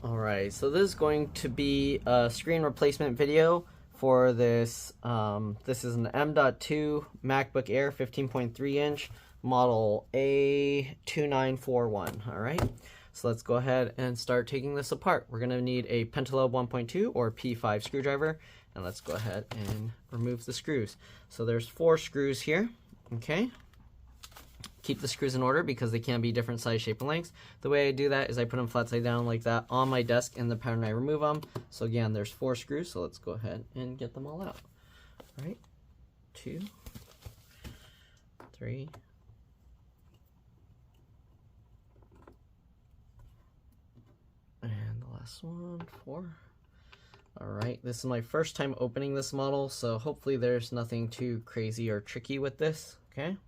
Alright, so this is going to be a screen replacement video for this. This is an M.2 MacBook Air 15.3 inch model A2941. Alright, so let's go ahead and start taking this apart. We're going to need a pentalobe 1.2 or P5 screwdriver, and let's go ahead and remove the screws. So there's 4 screws here, okay? Keep the screws in order because they can be different size, shape, and lengths. The way I do that is I put them flat side down like that on my desk in the pattern I remove them. So again, there's 4 screws, so let's go ahead and get them all out. All right, 2, 3, and the last one, 4. All right, this is my first time opening this model, so hopefully there's nothing too crazy or tricky with this, okay?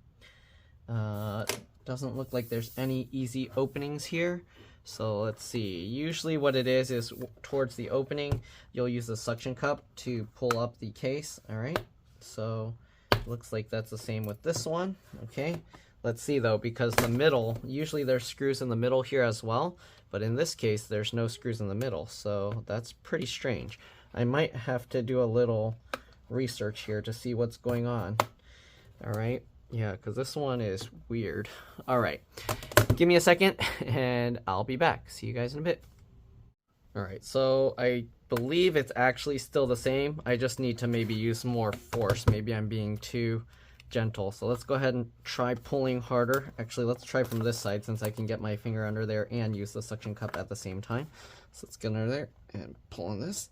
Doesn't look like there's any easy openings here. So let's see. Usually what it is towards the opening, you'll use a suction cup to pull up the case. All right. So it looks like that's the same with this one. Okay. Let's see though, because the middle, usually there's screws in the middle here as well, but in this case, there's no screws in the middle. So that's pretty strange. I might have to do a little research here to see what's going on. All right. Yeah, because this one is weird. All right, give me a second and I'll be back. See you guys in a bit. All right, so I believe it's actually still the same. I just need to maybe use more force. Maybe I'm being too gentle. So let's go ahead and try pulling harder. Actually, let's try from this side since I can get my finger under there and use the suction cup at the same time. So let's get under there and pull on this.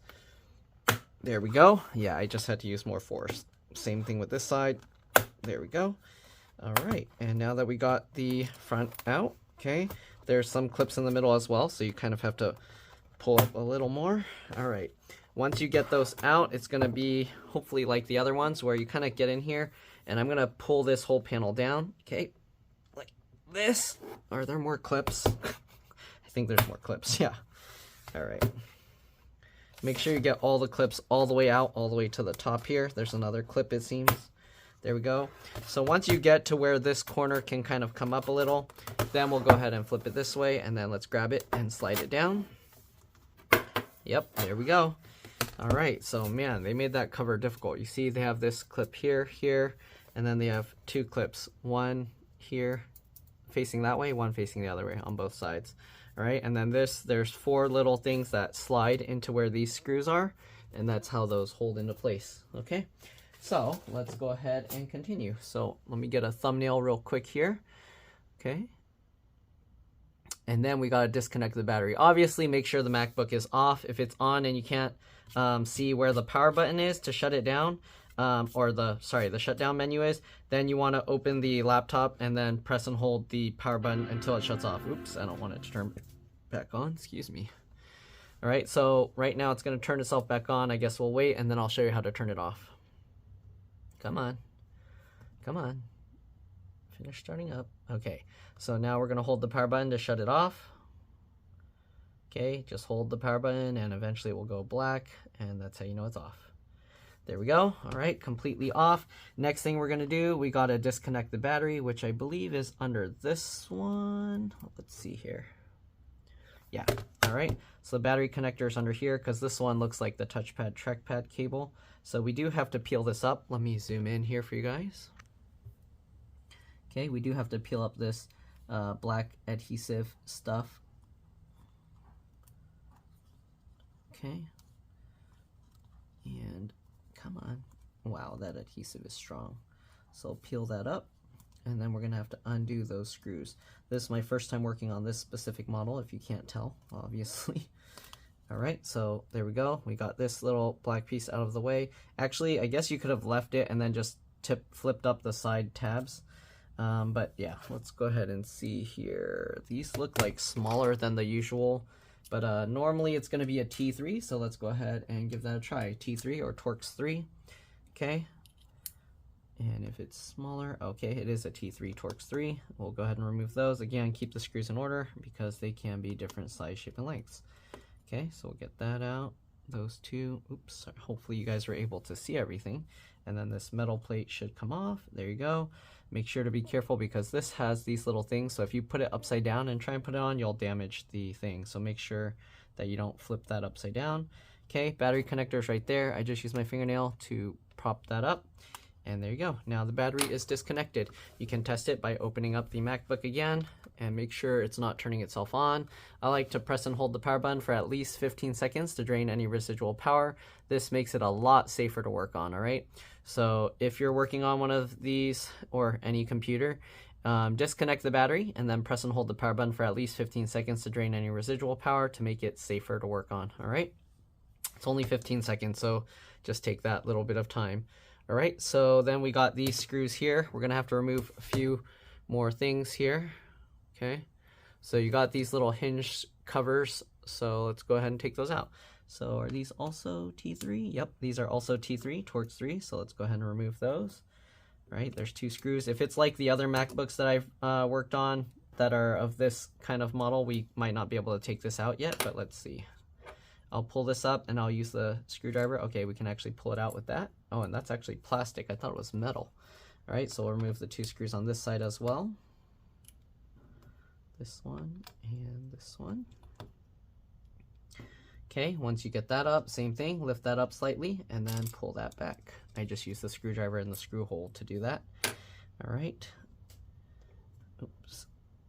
There we go. Yeah, I just had to use more force. Same thing with this side. There we go. All right, and now that we got the front out, okay, there's some clips in the middle as well, so you kind of have to pull up a little more. All right, once you get those out, it's gonna be hopefully like the other ones where you kind of get in here, and I'm gonna pull this whole panel down, okay, like this. Are there more clips? I think there's more clips, yeah. All right. Make sure you get all the clips all the way out, all the way to the top here. There's another clip, it seems. There we go. So once you get to where this corner can kind of come up a little, then we'll go ahead and flip it this way, and then let's grab it and slide it down. Yep, there we go. All right, so man, they made that cover difficult. You see they have this clip here, here, and then they have 2 clips. One here facing that way, one facing the other way on both sides. All right, and then there's 4 little things that slide into where these screws are, and that's how those hold into place, okay? So let's go ahead and continue. So let me get a thumbnail real quick here. Okay. And then we got to disconnect the battery. Obviously, make sure the MacBook is off. If it's on and you can't see where the power button is to shut it down, or the shutdown menu is, then you want to open the laptop and then press and hold the power button until it shuts off. Oops, I don't want it to turn back on. Excuse me. All right, so right now it's going to turn itself back on. I guess we'll wait, and then I'll show you how to turn it off. Come on. Come on. Finish starting up. Okay, so now we're going to hold the power button to shut it off. Okay, just hold the power button and eventually it will go black, and that's how you know it's off. There we go. All right, completely off. Next thing we're going to do, we got to disconnect the battery, which I believe is under this one. Let's see here. Yeah, all right. So the battery connector is under here because this one looks like the touchpad trackpad cable. So we do have to peel this up. Let me zoom in here for you guys. Okay, we do have to peel up this black adhesive stuff. Okay. And come on. Wow, that adhesive is strong. So peel that up. And then we're going to have to undo those screws. This is my first time working on this specific model, if you can't tell, obviously. All right, so there we go. We got this little black piece out of the way. Actually, I guess you could have left it and then just flipped up the side tabs. But yeah, let's go ahead and see here. These look like smaller than the usual, but normally it's going to be a T3, so let's go ahead and give that a try. T3 or Torx 3, okay. And if it's smaller, okay, it is a T3 Torx 3. We'll go ahead and remove those. Again, keep the screws in order because they can be different size, shape, and lengths. Okay, so we'll get that out. Those 2, oops, hopefully you guys are able to see everything. And then this metal plate should come off. There you go. make sure to be careful because this has these little things. So if you put it upside down and try and put it on, you'll damage the thing. So make sure that you don't flip that upside down. Okay, battery connectors right there. I just use my fingernail to prop that up. And there you go. Now the battery is disconnected. You can test it by opening up the MacBook again and make sure it's not turning itself on. I like to press and hold the power button for at least 15 seconds to drain any residual power. This makes it a lot safer to work on, all right? So if you're working on one of these or any computer, disconnect the battery and then press and hold the power button for at least 15 seconds to drain any residual power to make it safer to work on, all right? It's only 15 seconds, so just take that little bit of time. All right, so then we got these screws here. We're gonna have to remove a few more things here. Okay, so you got these little hinge covers, so let's go ahead and take those out. So are these also T3? Yep, these are also T3, Torx 3, so let's go ahead and remove those. All right, there's 2 screws. If it's like the other MacBooks that I've worked on that are of this kind of model, we might not be able to take this out yet, but let's see. I'll pull this up and I'll use the screwdriver. Okay, we can actually pull it out with that. Oh, and that's actually plastic. I thought it was metal. All right, so we'll remove the 2 screws on this side as well. This one and this one. Okay, once you get that up, same thing, lift that up slightly and then pull that back. I just use the screwdriver and the screw hole to do that. All right. Oops,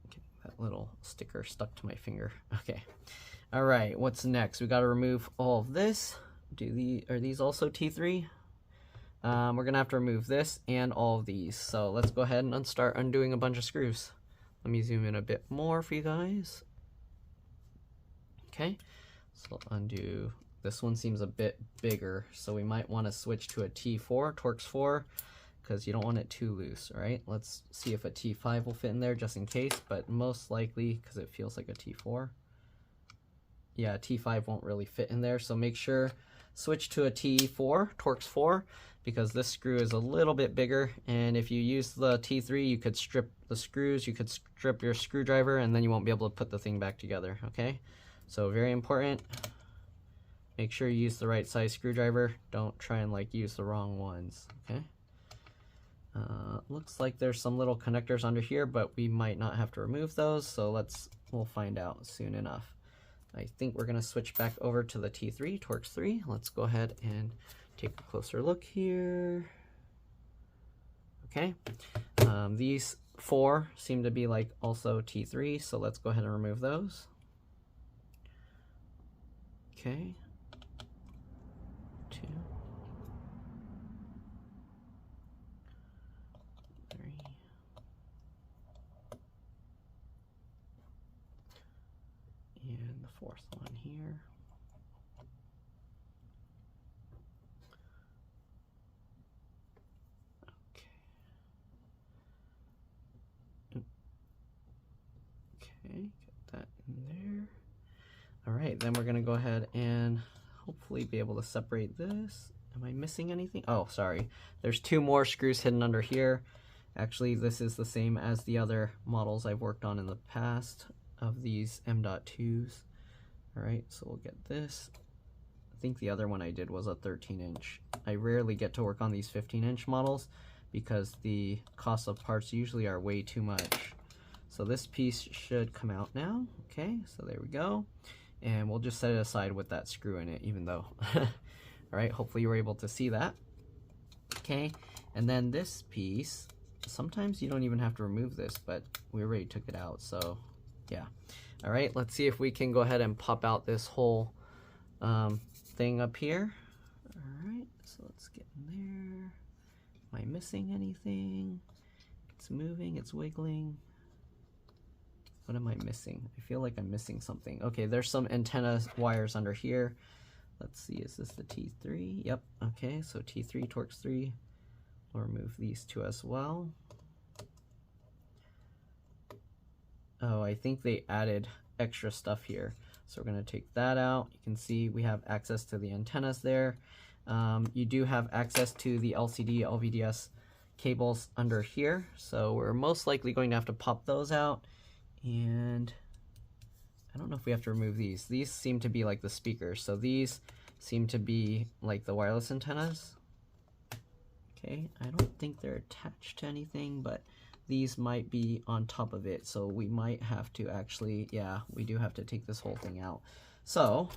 getting that little sticker stuck to my finger. Okay. All right, what's next? We got to remove all of this. Are these also T3? We're gonna have to remove this and all of these. So let's go ahead and start undoing a bunch of screws. Let me zoom in a bit more for you guys. Okay, so undo. This one seems a bit bigger, so we might want to switch to a T4, Torx 4, because you don't want it too loose, all right? Let's see if a T5 will fit in there just in case, but most likely, because it feels like a T4. Yeah, T5 won't really fit in there, so make sure switch to a T4, Torx 4, because this screw is a little bit bigger, and if you use the T3, you could strip the screws, you could strip your screwdriver, and then you won't be able to put the thing back together, okay? So very important, make sure you use the right size screwdriver, don't try and like use the wrong ones, okay? Looks like there's some little connectors under here, but we might not have to remove those, so we'll find out soon enough. I think we're going to switch back over to the T3, Torx 3. Let's go ahead and take a closer look here. Okay, these 4 seem to be like also T3, so let's go ahead and remove those. Okay, 2, 3. And the 4th one here. Okay, get that in there. All right, then we're gonna go ahead and hopefully be able to separate this. Am I missing anything? Oh, sorry. There's 2 more screws hidden under here. Actually, this is the same as the other models I've worked on in the past of these M.2s. All right, so we'll get this. I think the other one I did was a 13-inch. I rarely get to work on these 15-inch models because the cost of parts usually are way too much. So this piece should come out now. Okay, so there we go. And we'll just set it aside with that screw in it, even though. All right, hopefully you were able to see that. Okay, and then this piece, sometimes you don't even have to remove this, but we already took it out, so yeah. All right, let's see if we can go ahead and pop out this whole thing up here. All right, so let's get in there. Am I missing anything? It's moving, it's wiggling. What am I missing? I feel like I'm missing something. Okay, there's some antenna wires under here. Let's see, is this the T3? Yep, okay, so T3, Torx 3. We'll remove these 2 as well. Oh, I think they added extra stuff here. So we're gonna take that out. You can see we have access to the antennas there. You do have access to the LCD, LVDS cables under here. So we're most likely going to have to pop those out. And I don't know if we have to remove these. These seem to be like the speakers. So these seem to be like the wireless antennas. Okay, I don't think they're attached to anything, but these might be on top of it, so we might have to actually, yeah, we do have to take this whole thing out. So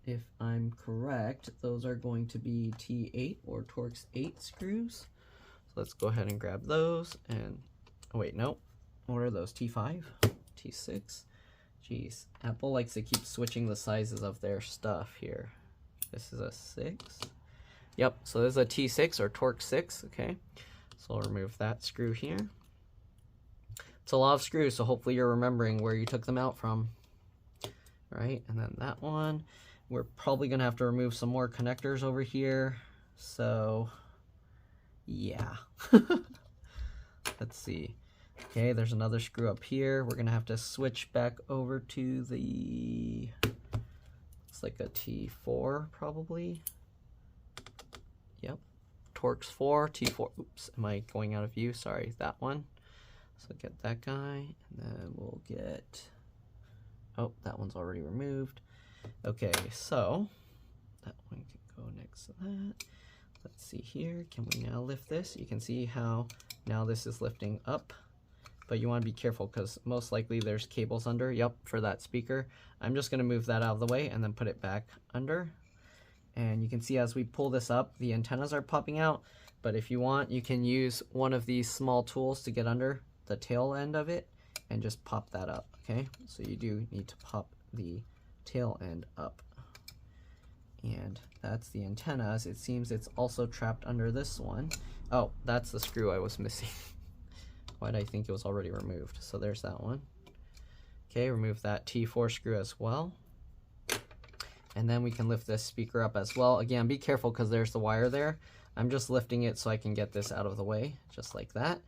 if I'm correct, those are going to be T8 or Torx 8 screws. So let's go ahead and grab those. And oh wait, no, what are those? T5, T6. Jeez, Apple likes to keep switching the sizes of their stuff here. This is a 6. Yep, so this is a T6 or Torx 6, okay? So I'll remove that screw here. It's a lot of screws, so hopefully you're remembering where you took them out from. All right, and then that one. We're probably gonna have to remove some more connectors over here. So, yeah. Let's see. Okay, there's another screw up here. We're gonna have to switch back over to the, it's like a T4 probably. Yep, Torx 4, T4, oops, am I going out of view? Sorry, that one. So get that guy, and then we'll get, oh, that one's already removed. Okay, so that one can go next to that. Let's see here, can we now lift this? You can see how now this is lifting up, but you want to be careful because most likely there's cables under, yep, for that speaker. I'm just going to move that out of the way and then put it back under. And you can see as we pull this up, the antennas are popping out, but if you want, you can use one of these small tools to get under the tail end of it and just pop that up, okay? So you do need to pop the tail end up. And that's the antennas. It seems it's also trapped under this one. Oh, that's the screw I was missing. Why did I think it was already removed? So there's that one. Okay, remove that T4 screw as well. And then we can lift this speaker up as well. Again, be careful because there's the wire there. I'm just lifting it so I can get this out of the way, just like that.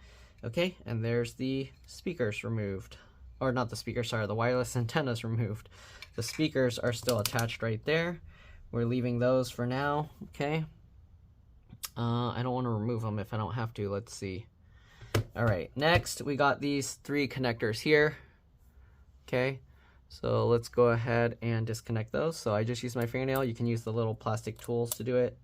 Okay, and there's the speakers removed. Or not the speakers, sorry, the wireless antennas removed. The speakers are still attached right there. We're leaving those for now, okay? I don't want to remove them if I don't have to. Let's see. All right, next we got these 3 connectors here. Okay, so let's go ahead and disconnect those. So I just used my fingernail. You can use the little plastic tools to do it.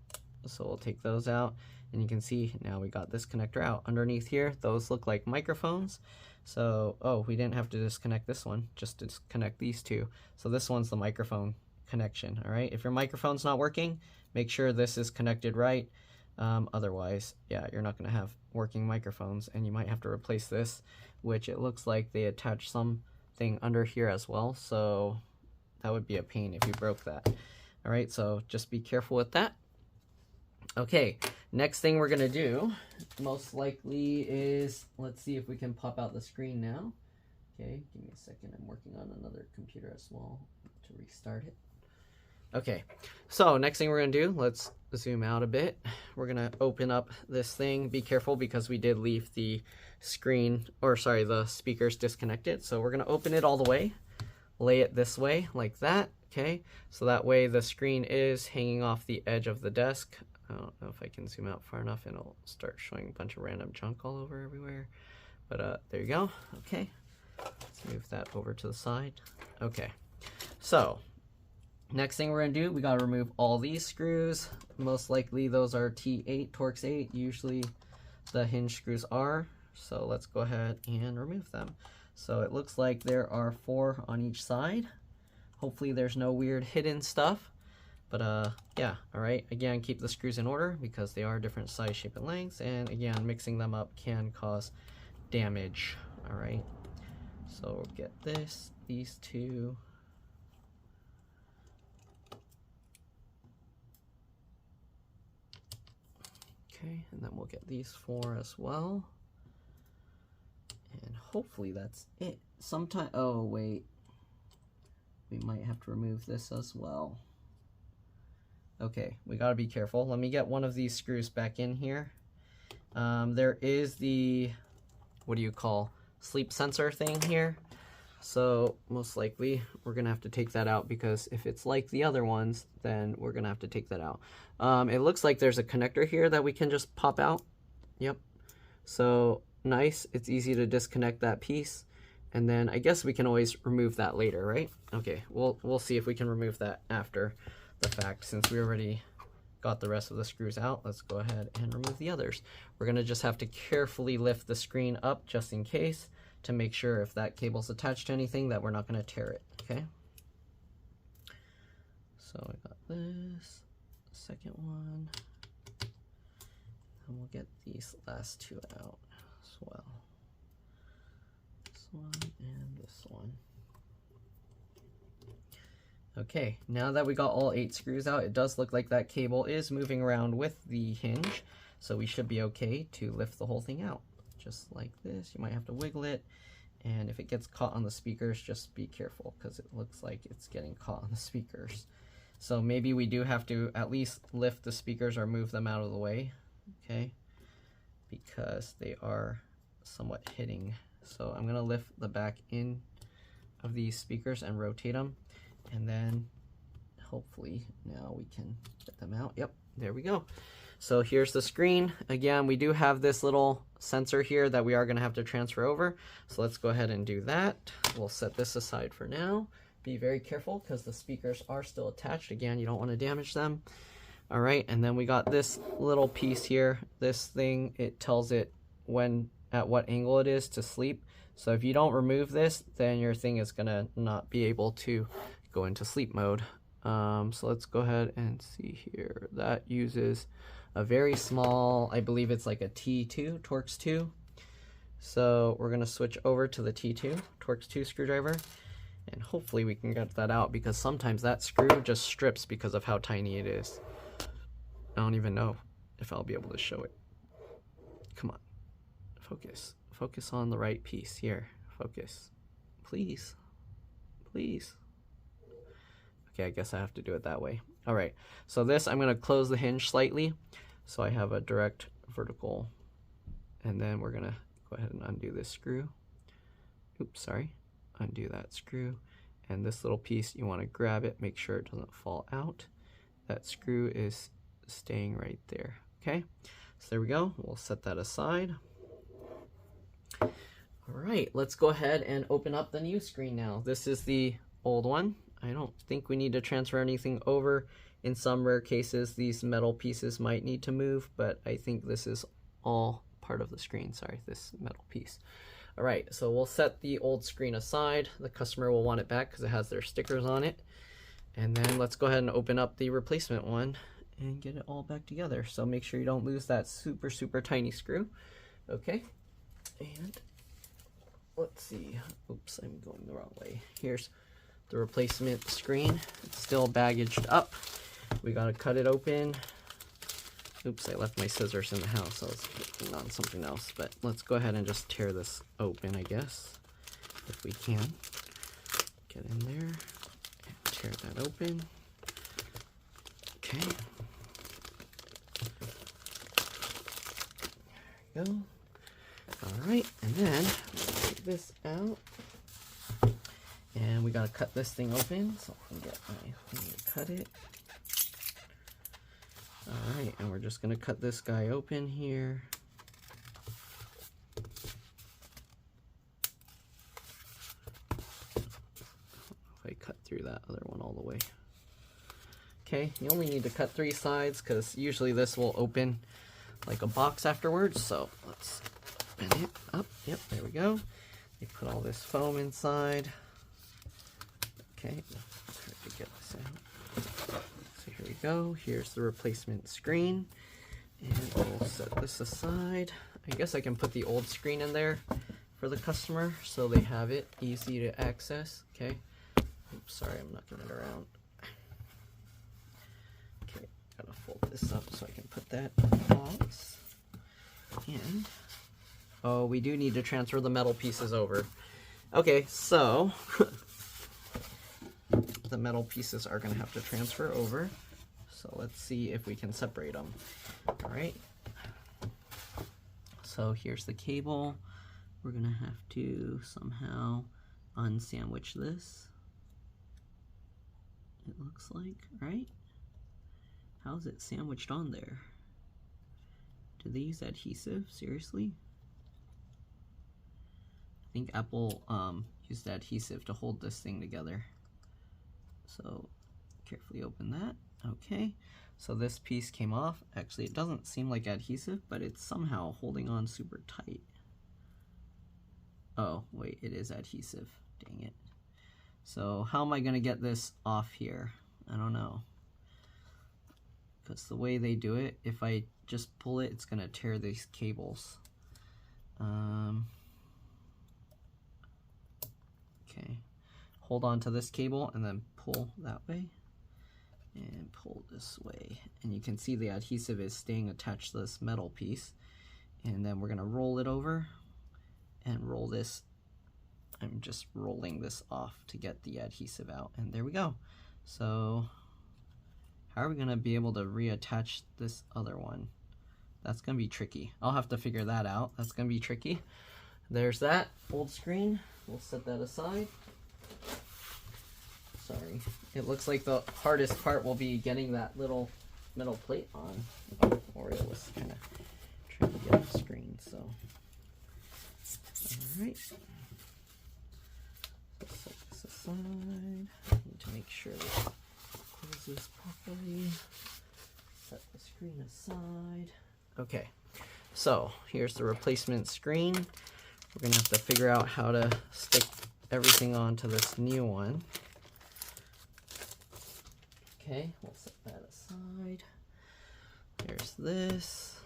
So we'll take those out, and you can see now we got this connector out. Underneath here, those look like microphones. So, oh, we didn't have to disconnect this one, just disconnect these 2. So this one's the microphone connection, all right? If your microphone's not working, make sure this is connected right. Otherwise, yeah, you're not gonna have working microphones, and you might have to replace this, which it looks like they attach something under here as well, so that would be a pain if you broke that. All right, so just be careful with that. Okay, next thing we're gonna do, most likely is, let's see if we can pop out the screen now. Okay, give me a second, I'm working on another computer as well to restart it. Okay, so next thing we're gonna do, let's zoom out a bit. We're gonna open up this thing. Be careful because we did leave the screen, or sorry, the speakers disconnected. So we're gonna open it all the way, lay it this way like that, okay? So that way the screen is hanging off the edge of the desk. I don't know if I can zoom out far enough and it'll start showing a bunch of random junk all over everywhere. But there you go, okay. Let's move that over to the side. Okay, so next thing we're gonna do, we gotta remove all these screws. Most likely those are T8, Torx 8. Usually the hinge screws are. So let's go ahead and remove them. So it looks like there are 4 on each side. Hopefully there's no weird hidden stuff. But yeah, all right. Again, keep the screws in order because they are different size, shape, and lengths. And again, mixing them up can cause damage. All right. So we'll get these 2. Okay, and then we'll get these 4 as well. And hopefully that's it. Sometime, oh wait, we might have to remove this as well. Okay, we gotta be careful. Let me get one of these screws back in here. There is the, what do you call, sleep sensor thing here. So most likely we're gonna have to take that out because if it's like the other ones, then we're gonna have to take that out. It looks like there's a connector here that we can just pop out. Yep. So nice, it's easy to disconnect that piece. And then I guess we can always remove that later, right? Okay, we'll see if we can remove that after the fact since we already got the rest of the screws out, let's go ahead and remove the others. We're going to just have to carefully lift the screen up just in case to make sure if that cable's attached to anything that we're not going to tear it, okay? So I got this, second one, and we'll get these last two out as well. This one and this one. Okay, now that we got all 8 screws out, it does look like that cable is moving around with the hinge, so we should be okay to lift the whole thing out. Just like this, you might have to wiggle it, and if it gets caught on the speakers, just be careful because it looks like it's getting caught on the speakers. So maybe we do have to at least lift the speakers or move them out of the way, okay, because they are somewhat hitting. So I'm going to lift the back in of these speakers and rotate them. And then hopefully now we can get them out. Yep, there we go. So here's the screen. Again, we do have this little sensor here that we are going to have to transfer over. So let's go ahead and do that. We'll set this aside for now. Be very careful because the speakers are still attached. Again, you don't want to damage them. All right, and then we got this little piece here. This thing, it tells it at what angle it is to sleep. So if you don't remove this, then your thing is going to not be able to go into sleep mode. So let's go ahead and see here. That uses a very small, I believe it's like a T2, Torx 2. So we're going to switch over to the T2, Torx 2 screwdriver, and hopefully we can get that out because sometimes that screw just strips because of how tiny it is. I don't even know if I'll be able to show it. Come on, focus. Focus on the right piece here. Focus, please, please. Okay, I guess I have to do it that way. All right, so this, I'm gonna close the hinge slightly so I have a direct vertical, and then we're gonna go ahead and undo this screw. Oops, sorry, undo that screw. And this little piece, you wanna grab it, make sure it doesn't fall out. That screw is staying right there, okay? So there we go, we'll set that aside. All right, let's go ahead and open up the new screen now. This is the old one. I don't think we need to transfer anything over. In some rare cases, these metal pieces might need to move, but I think this is all part of the screen. Sorry, this metal piece. All right, so we'll set the old screen aside. The customer will want it back because it has their stickers on it. And then let's go ahead and open up the replacement one and get it all back together. So make sure you don't lose that super, super tiny screw. Okay, and let's see. Oops, I'm going the wrong way. Here's the replacement screen. It's still baggaged up. We gotta cut it open. Oops, I left my scissors in the house. I was working on something else, but let's go ahead and just tear this open, I guess, if we can. Get in there and tear that open. Okay. There we go. All right, and then take this out. And we gotta cut this thing open, so I can get my thing to cut it. All right, and we're just gonna cut this guy open here. If I cut through that other one all the way. Okay, you only need to cut 3 sides because usually this will open like a box afterwards. So let's open it up. Yep, there we go. You put all this foam inside. Okay, try to get this out. So here we go. Here's the replacement screen. And we'll set this aside. I guess I can put the old screen in there for the customer so they have it easy to access. Okay. Oops, sorry, I'm knocking it around. Okay, gotta fold this up so I can put that in the box. And oh, we do need to transfer the metal pieces over. Okay, so the metal pieces are gonna have to transfer over. So let's see if we can separate them. All right. So here's the cable. We're gonna have to somehow unsandwich this. It looks like, right? How's it sandwiched on there? Do they use adhesive? Seriously? I think Apple used adhesive to hold this thing together. So carefully open that. Okay, so this piece came off. Actually, it doesn't seem like adhesive, but it's somehow holding on super tight. Oh, wait, it is adhesive. Dang it. So how am I gonna get this off here? I don't know. Because the way they do it, if I just pull it, it's gonna tear these cables. Okay, hold on to this cable and then pull that way and pull this way. And you can see the adhesive is staying attached to this metal piece. And then we're gonna roll it over and roll this. I'm just rolling this off to get the adhesive out, and there we go. So how are we gonna be able to reattach this other one? That's gonna be tricky. I'll have to figure that out. That's gonna be tricky. There's that old screen. We'll set that aside. Sorry. It looks like the hardest part will be getting that little metal plate on. Oh, Oreo was kind of trying to get the screen, so. Alright. Set this aside. Need to make sure that close this properly. Set the screen aside. Okay, so here's the replacement screen. We're gonna have to figure out how to stick everything onto this new one. Okay, we'll set that aside. There's this.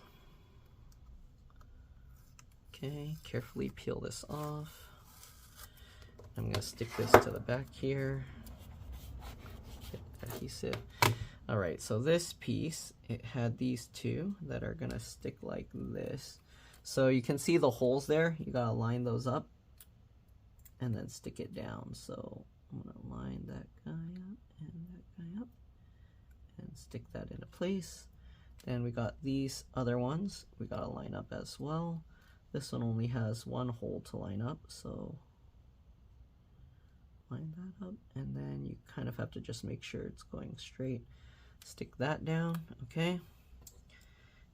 Okay, carefully peel this off. I'm gonna stick this to the back here. Get adhesive. All right, so this piece, it had these two that are gonna stick like this. So you can see the holes there. You gotta line those up and then stick it down. So I'm gonna line that guy up and that guy up and stick that into place. Then we got these other ones we gotta line up as well. This one only has one hole to line up, so line that up, and then you kind of have to just make sure it's going straight. Stick that down, okay?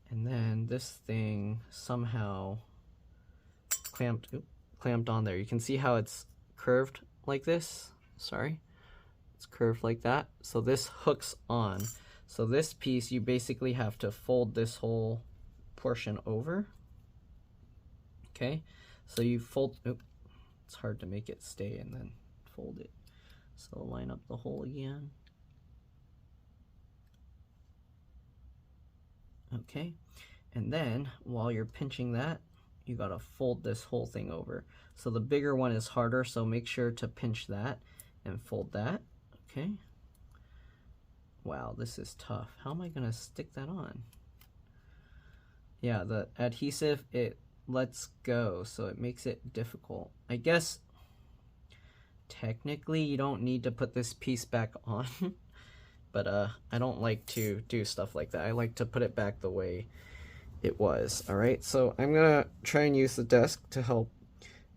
And then this thing somehow clamped on there. You can see how it's curved like this. Sorry, it's curved like that. So this hooks on. So this piece, you basically have to fold this whole portion over. Okay, so you fold, it's hard to make it stay and then fold it. So line up the hole again. Okay, and then while you're pinching that, you gotta fold this whole thing over. So the bigger one is harder, so make sure to pinch that and fold that, okay? Wow, this is tough. How am I gonna stick that on? Yeah, the adhesive, it lets go, so it makes it difficult. I guess technically you don't need to put this piece back on. But I don't like to do stuff like that. I like to put it back the way it was. All right, so I'm gonna try and use the desk to help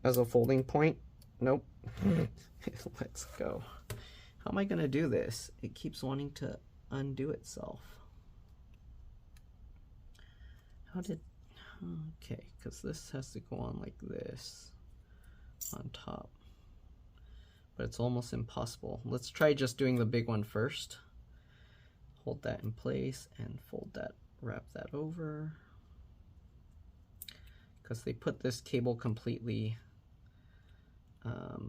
as a folding point. Nope. Let's go. How am I gonna do this? It keeps wanting to undo itself. How did, okay, because this has to go on like this on top. But it's almost impossible. Let's try just doing the big one first. Hold that in place and fold that, wrap that over. Because they put this cable completely, what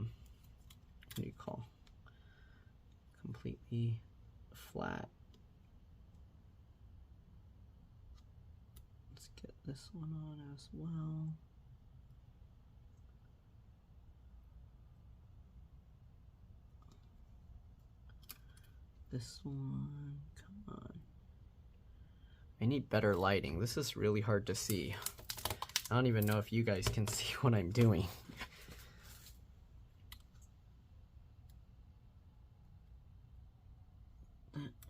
do you call? Completely flat. Let's get this one on as well. This one, come on. I need better lighting. This is really hard to see. I don't even know if you guys can see what I'm doing.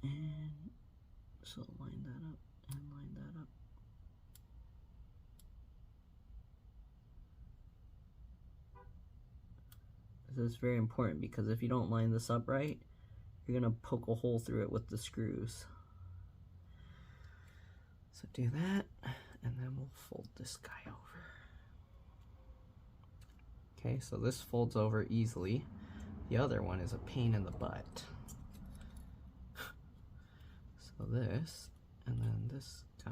And so line that up and line that up. This is very important because if you don't line this up right, you're gonna poke a hole through it with the screws. So do that, and then we'll fold this guy over. Okay, so this folds over easily. The other one is a pain in the butt. this, and then this guy,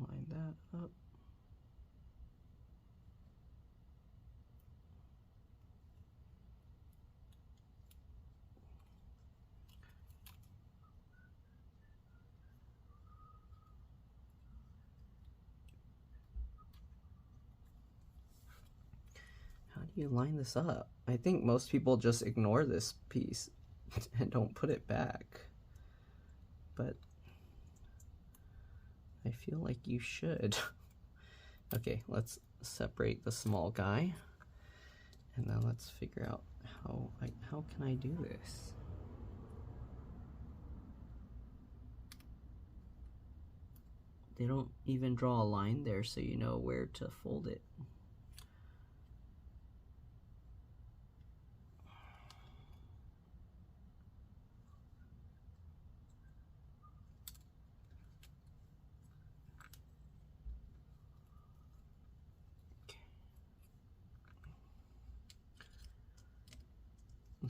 line that up. How do you line this up? I think most people just ignore this piece and don't put it back, but I feel like you should. Okay, let's separate the small guy, and then let's figure out how can I do this? They don't even draw a line there so you know where to fold it.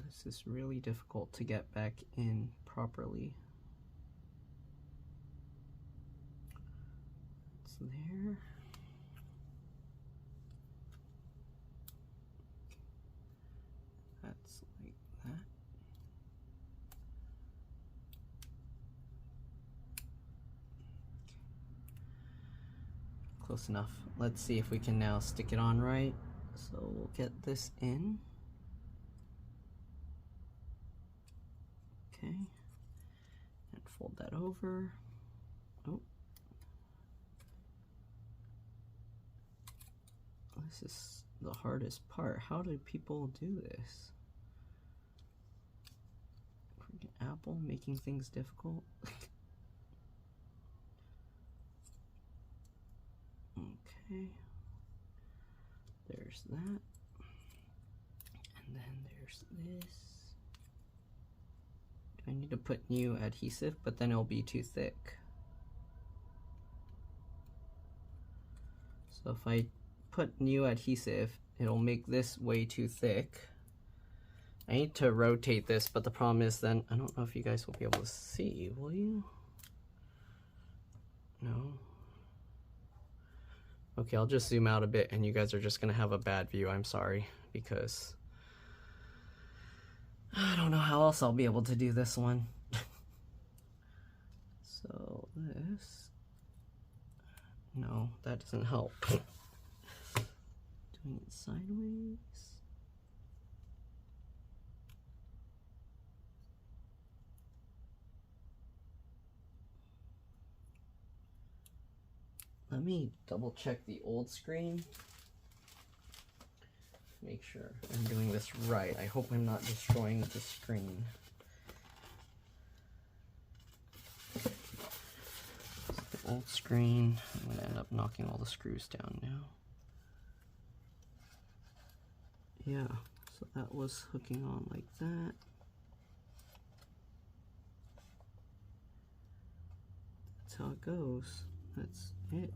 This is really difficult to get back in properly. It's there. That's like that. Close enough. Let's see if we can now stick it on right. So we'll get this in. Okay, and fold that over. Oh, this is the hardest part. How do people do this? Freaking Apple making things difficult. Okay, there's that, and then there's this. I need to put new adhesive, but then it'll be too thick. So if I put new adhesive, it'll make this way too thick. I need to rotate this, but the problem is then, I don't know if you guys will be able to see, will you? No? Okay, I'll just zoom out a bit and you guys are just gonna have a bad view, I'm sorry, because I don't know how else I'll be able to do this one. So this, no, that doesn't help. Doing it sideways. Let me double check the old screen. Make sure I'm doing this right. I hope I'm not destroying the screen. The old screen. I'm going to end up knocking all the screws down now. Yeah, so that was hooking on like that. That's how it goes. That's it.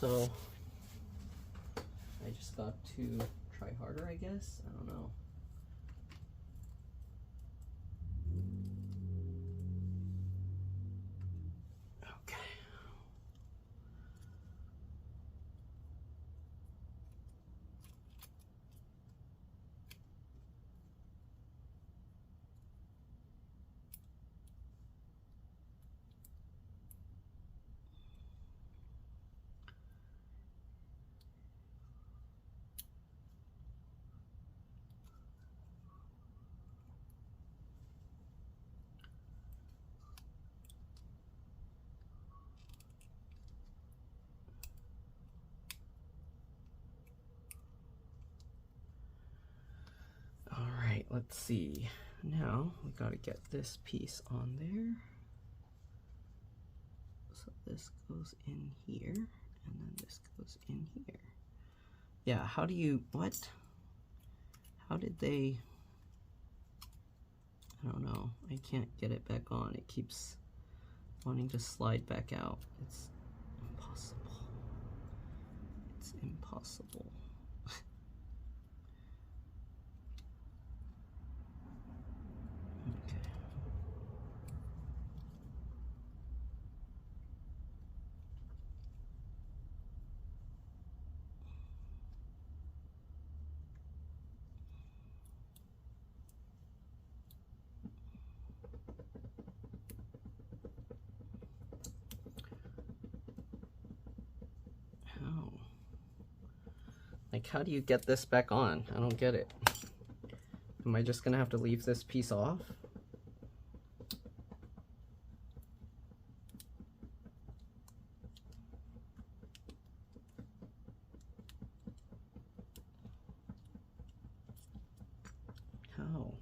So I just got to try harder, I guess. I don't know. Okay. Let's see. Now we got to get this piece on there. So this goes in here, and then this goes in here. Yeah, how do you, what? How did they, I don't know. I can't get it back on. It keeps wanting to slide back out. It's impossible. It's impossible. Like, how do you get this back on? I don't get it. Am I just gonna have to leave this piece off? How?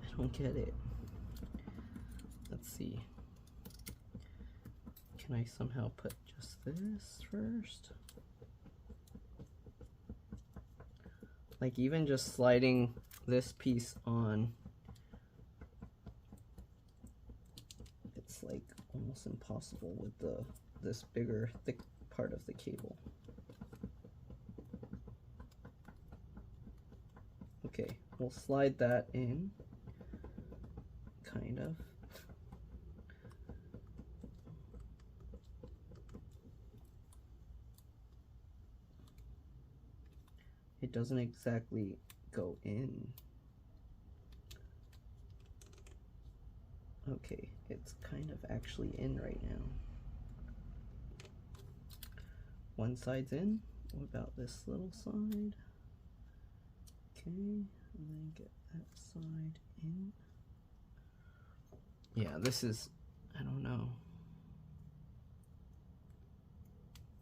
I don't get it. Let's see. Can I somehow put just this first? Like, even just sliding this piece on, it's like almost impossible with this bigger, thick part of the cable. Okay, we'll slide that in, kind of. It doesn't exactly go in. Okay, it's kind of actually in right now. One side's in. What about this little side? Okay, and then get that side in. Yeah, this is, I don't know.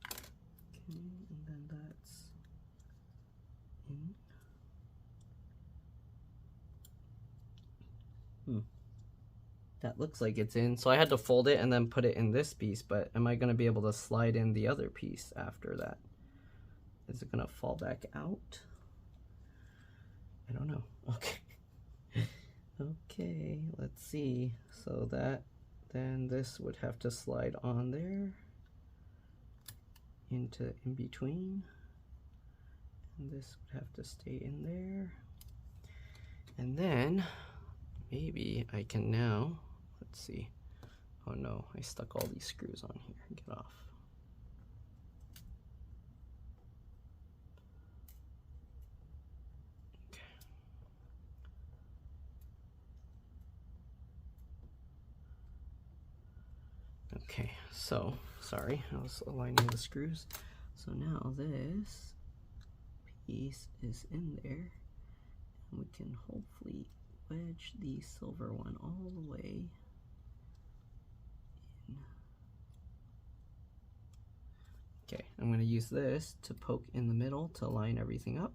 Okay, and then that's in. That looks like it's in. So I had to fold it and then put it in this piece, but am I going to be able to slide in the other piece after that? Is it going to fall back out? I don't know. Okay. Okay, let's see. So that, then this would have to slide on there into in between. And this would have to stay in there. And then maybe I can now, let's see. Oh no, I stuck all these screws on here. Get off. Okay, so, sorry, I was aligning the screws. So now this piece is in there, and we can hopefully wedge the silver one all the way in. Okay, I'm going to use this to poke in the middle to line everything up.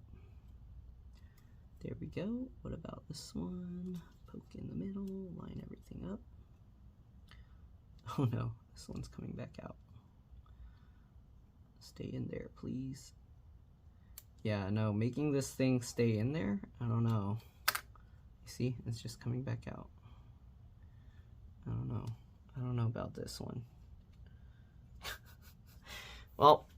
There we go. What about this one? Poke in the middle, line everything up. Oh no, this one's coming back out. Stay in there, please. Yeah, no, making this thing stay in there, I don't know. You see, it's just coming back out. I don't know. I don't know about this one. Well,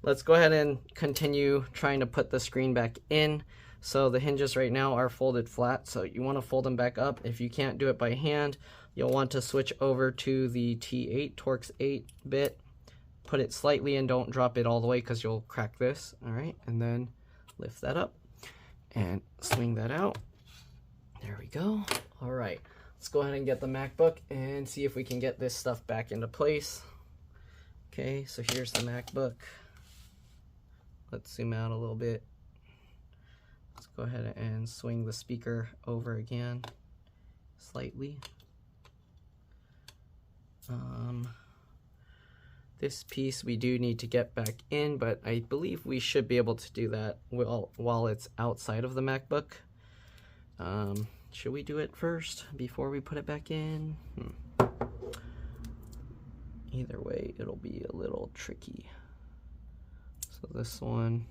let's go ahead and continue trying to put the screen back in. So the hinges right now are folded flat, so you want to fold them back up. If you can't do it by hand, you'll want to switch over to the T8 Torx 8 bit. Put it slightly and don't drop it all the way because you'll crack this. All right, and then lift that up and swing that out. There we go. All right, let's go ahead and get the MacBook and see if we can get this stuff back into place. Okay, so here's the MacBook. Let's zoom out a little bit. Let's go ahead and swing the speaker over again slightly. This piece we do need to get back in, but I believe we should be able to do that while it's outside of the MacBook. Should we do it first before we put it back in? Either way, it'll be a little tricky. So this one,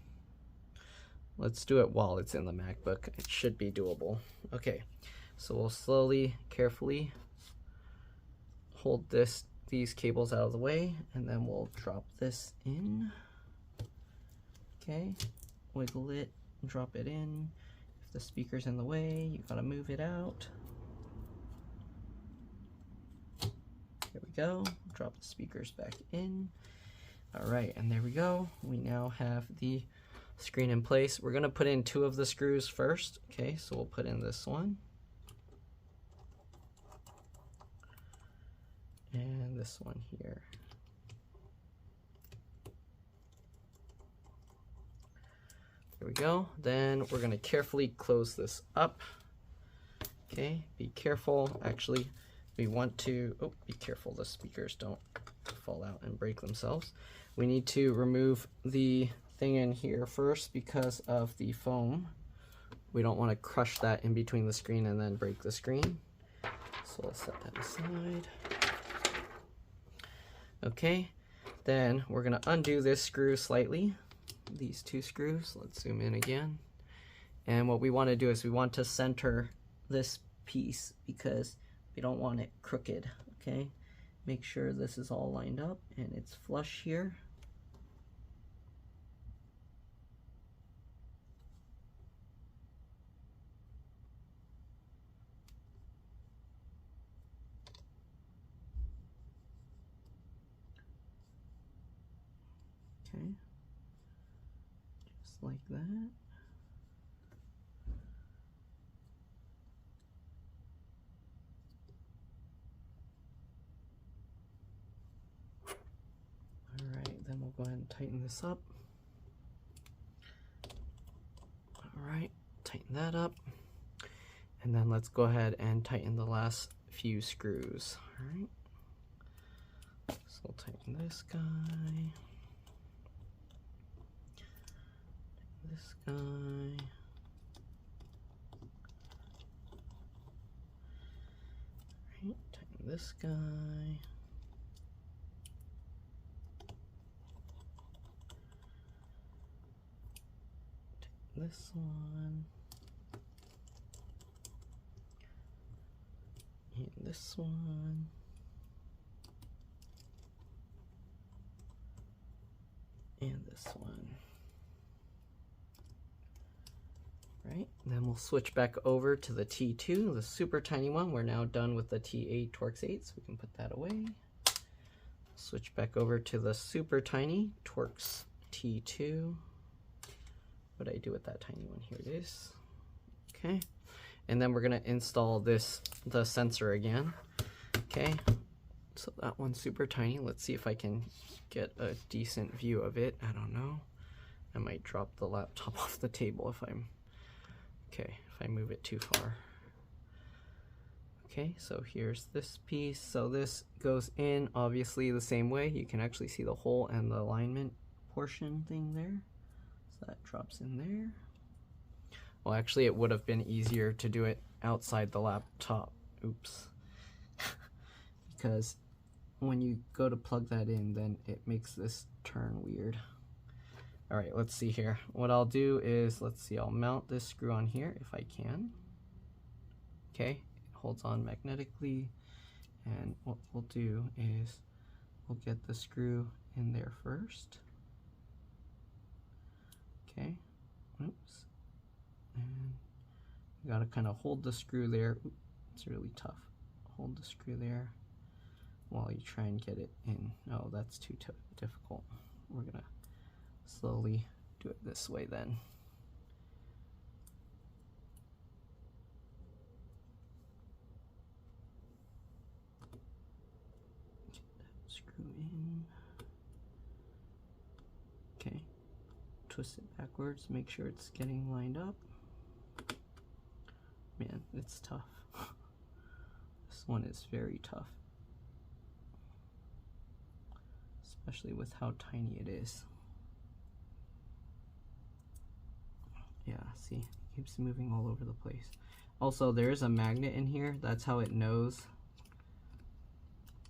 let's do it while it's in the MacBook. It should be doable. Okay, so we'll slowly, carefully hold these cables out of the way, and then we'll drop this in. Okay, wiggle it, drop it in. If the speaker's in the way, you gotta move it out. There we go, drop the speakers back in. All right, and there we go. We now have the screen in place. We're gonna put in 2 of the screws first. Okay, so we'll put in this one. And this one here. we go. Then we're going to carefully close this up. Okay, be careful. Actually, we want to, oh, be careful the speakers don't fall out and break themselves. We need to remove the thing in here first because of the foam. We don't want to crush that in between the screen and then break the screen. So let's set that aside. Okay, then we're going to undo this screw slightly. These two screws. Let's zoom in again. And what we want to do is we want to center this piece because we don't want it crooked. Okay, make sure this is all lined up and it's flush here. Okay, just like that. Alright, then we'll go ahead and tighten this up. Alright, tighten that up. And then let's go ahead and tighten the last few screws. Alright. So we'll tighten this guy. This guy. Alright, tighten this guy. This one, and this one, and this one. Right, then we'll switch back over to the T2, the super tiny one. We're now done with the T8 Torx 8, so we can put that away. Switch back over to the super tiny Torx T2. What did I do with that tiny one? Here it is. Okay, and then we're gonna install the sensor again. Okay, so that one's super tiny. Let's see if I can get a decent view of it. I don't know. I might drop the laptop off the table if I move it too far. Okay, so here's this piece. So this goes in obviously the same way. You can actually see the hole and the alignment portion thing there. That drops in there. Well, actually it would have been easier to do it outside the laptop. Oops. Because when you go to plug that in, then it makes this turn weird. All right, let's see here. What I'll do is, let's see, I'll mount this screw on here if I can. Okay, it holds on magnetically. And what we'll do is we'll get the screw in there first. Okay, oops, and you gotta kind of hold the screw there. Oops, it's really tough. Hold the screw there while you try and get it in. Oh, that's too difficult. We're gonna slowly do it this way then. Get that screw in. Okay. Twist it backwards, make sure it's getting lined up. Man, it's tough. This one is very tough. Especially with how tiny it is. Yeah, see, it keeps moving all over the place. Also, there is a magnet in here. That's how it knows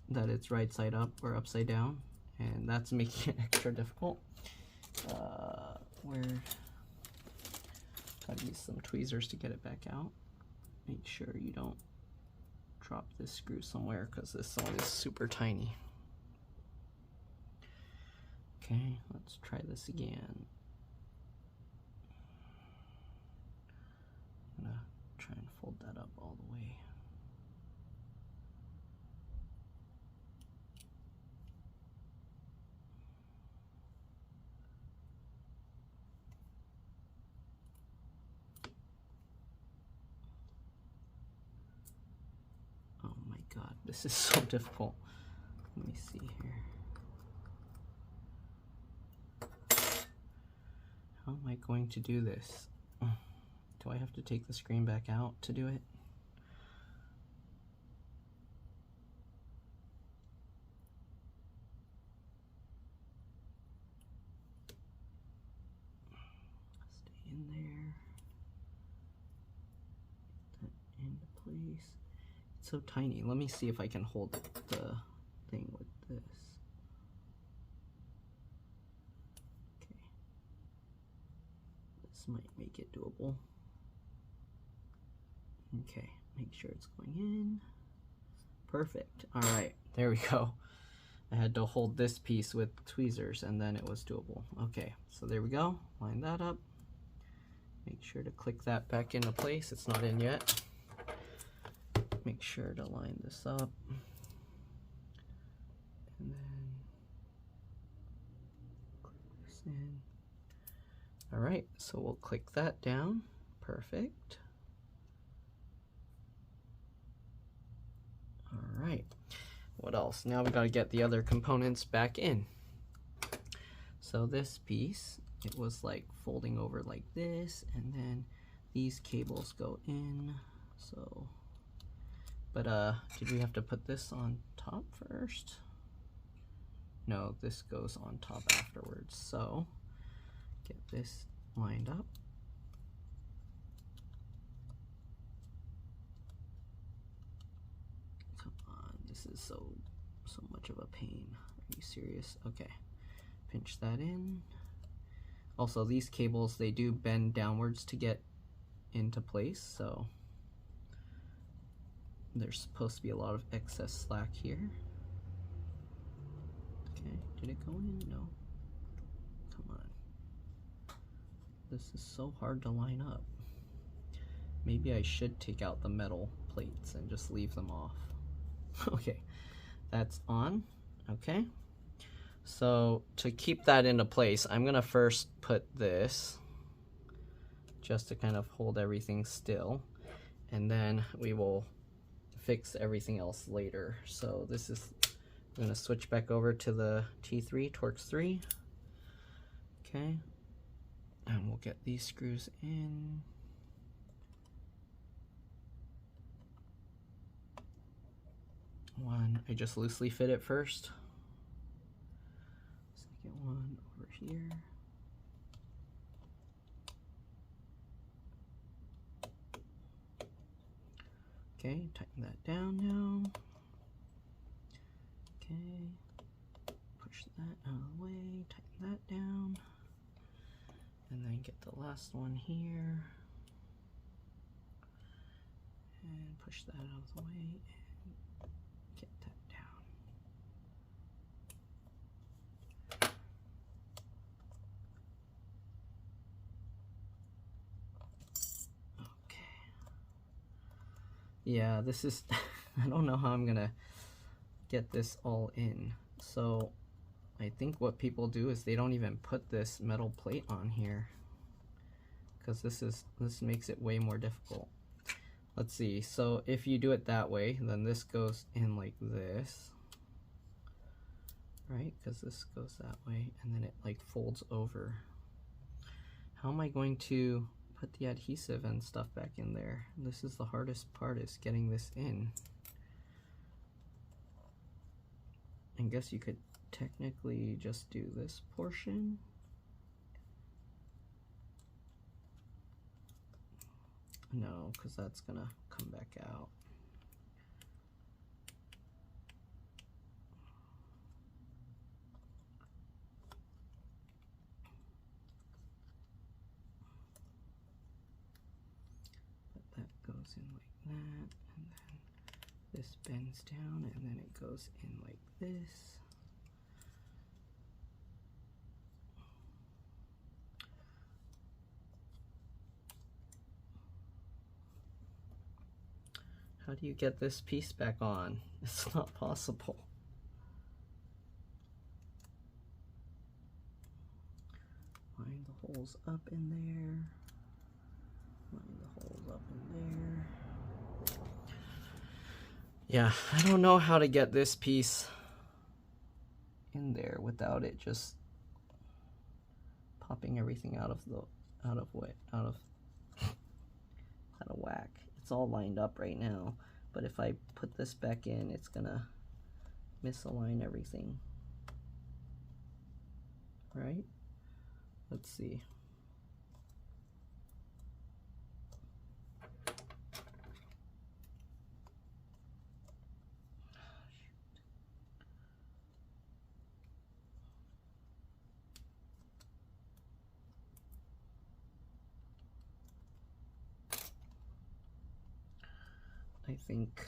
that it's right side up or upside down. And that's making it extra difficult. Gotta use some tweezers to get it back out. Make sure you don't drop this screw somewhere because this one is super tiny. Okay, let's try this again. I'm gonna try and fold that up all the way. God, this is so difficult. Let me see here. How am I going to do this? Do I have to take the screen back out to do it? Stay in there. Get that into place. It's so tiny. Let me see if I can hold the thing with this. Okay. This might make it doable. Okay, make sure it's going in. Perfect. All right, there we go. I had to hold this piece with tweezers and then it was doable. Okay, so there we go. Line that up. Make sure to click that back into place. It's not in yet. Make sure to line this up. And then click this in. All right, so we'll click that down. Perfect. All right, what else? Now we got to get the other components back in. So this piece, it was like folding over like this, and then these cables go in. So, but did we have to put this on top first? No, this goes on top afterwards. So get this lined up. This is so much of a pain. Are you serious? Okay, pinch that in. Also, these cables, they do bend downwards to get into place, so there's supposed to be a lot of excess slack here. Okay, did it go in? No. Come on. This is so hard to line up. Maybe I should take out the metal plates and just leave them off. Okay, that's on. Okay, so to keep that into place, I'm gonna first put this just to kind of hold everything still, and then we will fix everything else later. So this is, I'm gonna switch back over to the T3 Torx 3. Okay, and we'll get these screws in. One, I just loosely fit it first. Second one over here. Okay, tighten that down now. Okay, push that out of the way, tighten that down. And then get the last one here. And push that out of the way. Get that down. Okay. Yeah, this is, I don't know how I'm gonna get this all in. So I think what people do is they don't even put this metal plate on here, because this makes it way more difficult. Let's see, so if you do it that way, then this goes in like this, right? Because this goes that way, and then it like folds over. How am I going to put the adhesive and stuff back in there? This is the hardest part, is getting this in. I guess you could technically just do this portion. No, because that's gonna come back out. But that goes in like that, and then this bends down, and then it goes in like this. How do you get this piece back on? It's not possible. Line the holes up in there. Line the holes up in there. Yeah, I don't know how to get this piece in there without it just popping everything out of whack. It's all lined up right now, but if I put this back in, it's gonna misalign everything. Right? Let's see. I think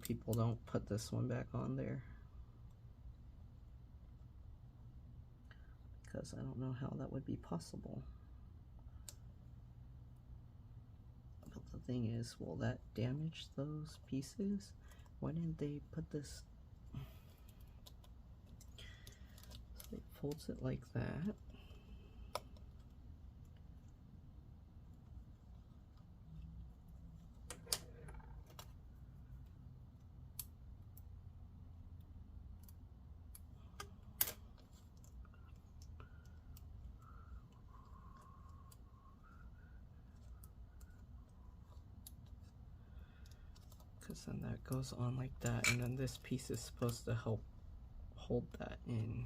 people don't put this one back on there because I don't know how that would be possible. But the thing is, will that damage those pieces? Why didn't they put this? So it folds it like that. Because then that goes on like that, and then this piece is supposed to help hold that in.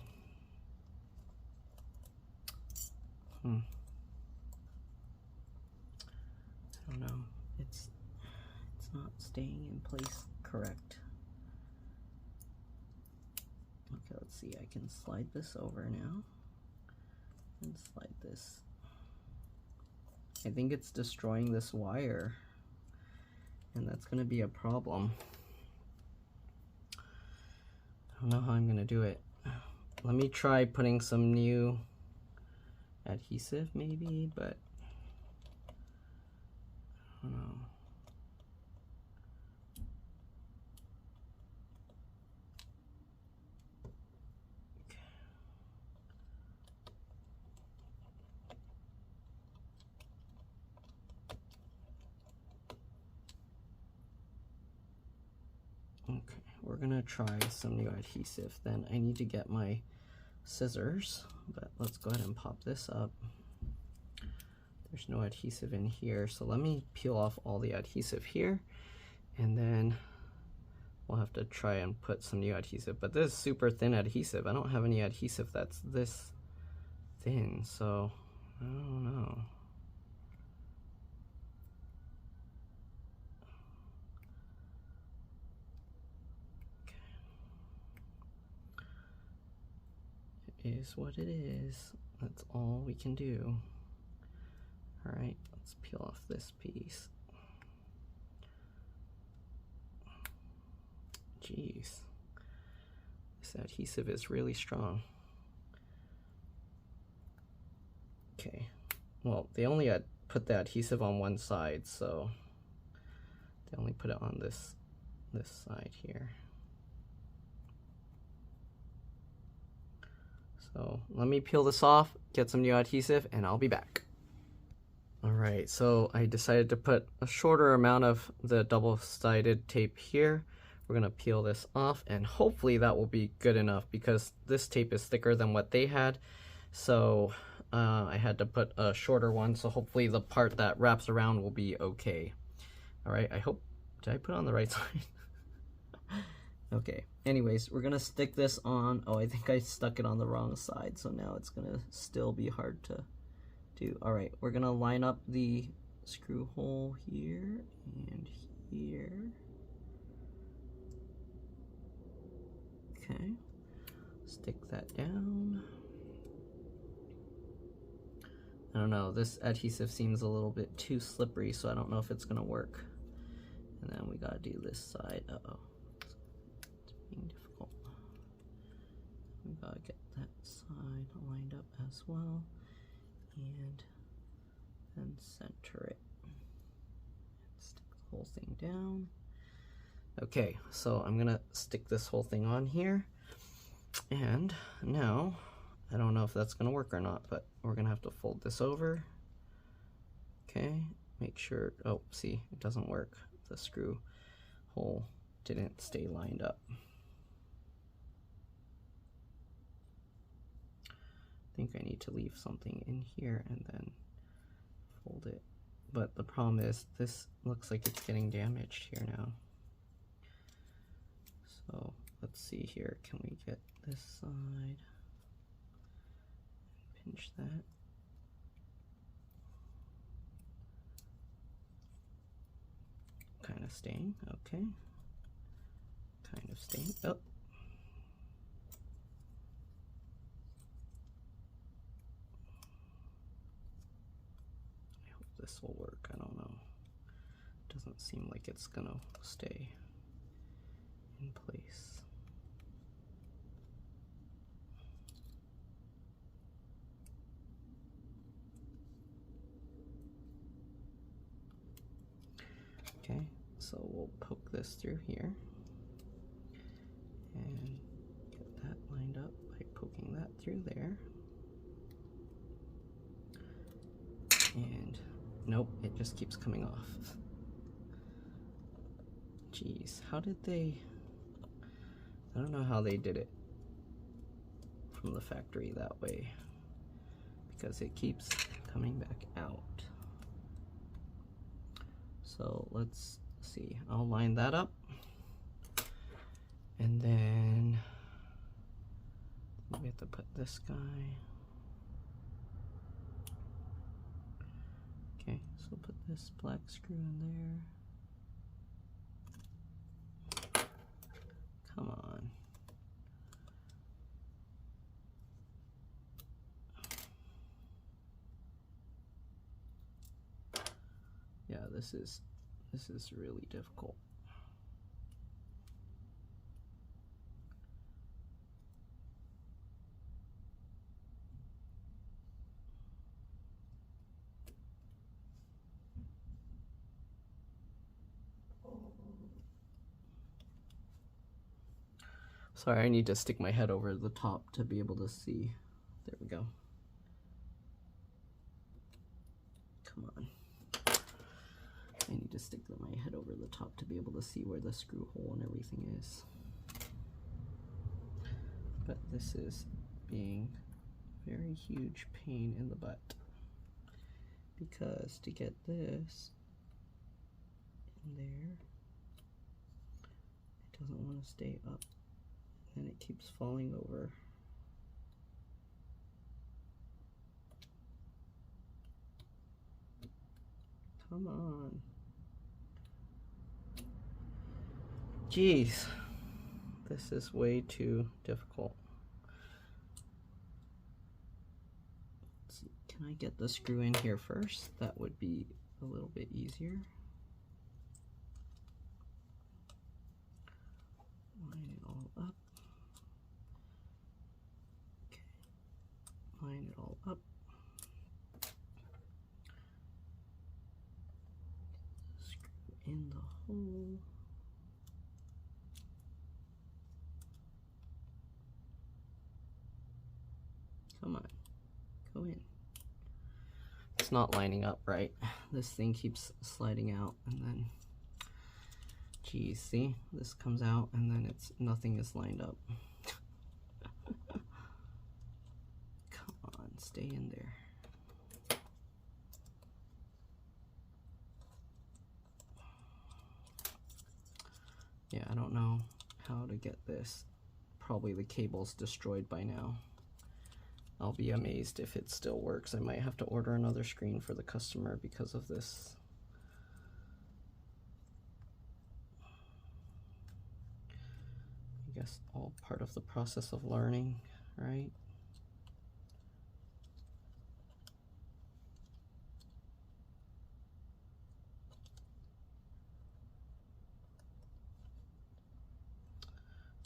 I don't know. It's not staying in place correct. Okay, let's see. I can slide this over now and slide this. I think it's destroying this wire, and that's going to be a problem. I don't know how I'm going to do it. Let me try putting some new adhesive maybe, but I don't know. Okay, we're gonna try some new adhesive. Then I need to get my scissors, but let's go ahead and pop this up. There's no adhesive in here, so let me peel off all the adhesive here, and then we'll have to try and put some new adhesive. But this is super thin adhesive. I don't have any adhesive that's this thin, so I don't know. Is what it is. That's all we can do. All right, let's peel off this piece. Jeez, this adhesive is really strong. Okay, well, they only had put the adhesive on one side, so they only put it on this side here. So let me peel this off, get some new adhesive, and I'll be back. All right, so I decided to put a shorter amount of the double-sided tape here. We're gonna peel this off, and hopefully that will be good enough because this tape is thicker than what they had. So I had to put a shorter one, so hopefully the part that wraps around will be okay. All right, I hope, did I put it on the right side? Okay, anyways, we're gonna stick this on. Oh, I think I stuck it on the wrong side, so now it's gonna still be hard to do. All right, we're gonna line up the screw hole here and here. Okay, stick that down. I don't know, this adhesive seems a little bit too slippery, so I don't know if it's gonna work. And then we gotta do this side. Uh-oh. Difficult. We gotta get that side lined up as well, and then center it. Stick the whole thing down. Okay, so I'm gonna stick this whole thing on here, and now I don't know if that's gonna work or not, but we're gonna have to fold this over. Okay, make sure. Oh, see, it doesn't work. The screw hole didn't stay lined up. think I need to leave something in here and then fold it. But the problem is this looks like it's getting damaged here now. So let's see here. Can we get this side? Pinch that. Kind of staying. Okay. Kind of staying. Oh. This will work. I don't know. Doesn't seem like it's gonna stay in place. Okay, so we'll poke this through here and get that lined up by poking that through there. And nope, it just keeps coming off. Jeez, how did they... I don't know how they did it from the factory that way, because it keeps coming back out. So let's see, I'll line that up, and then we have to put this guy. Okay, so put this black screw in there. Come on. Yeah, this is really difficult. Sorry, I need to stick my head over the top to be able to see. There we go. Come on. I need to stick my head over the top to be able to see where the screw hole and everything is. But this is being a very huge pain in the butt, because to get this in there, it doesn't want to stay up, and it keeps falling over. Come on. Jeez, this is way too difficult. Let's see, can I get the screw in here first? That would be a little bit easier. Line it all up. Okay, line it all up. Screw in the hole. Come on, go in. It's not lining up right. This thing keeps sliding out, and then, geez, see? This comes out, and then nothing is lined up. Come on, stay in there. Yeah, I don't know how to get this. Probably the cable's destroyed by now. I'll be amazed if it still works. I might have to order another screen for the customer because of this. I guess all part of the process of learning, right?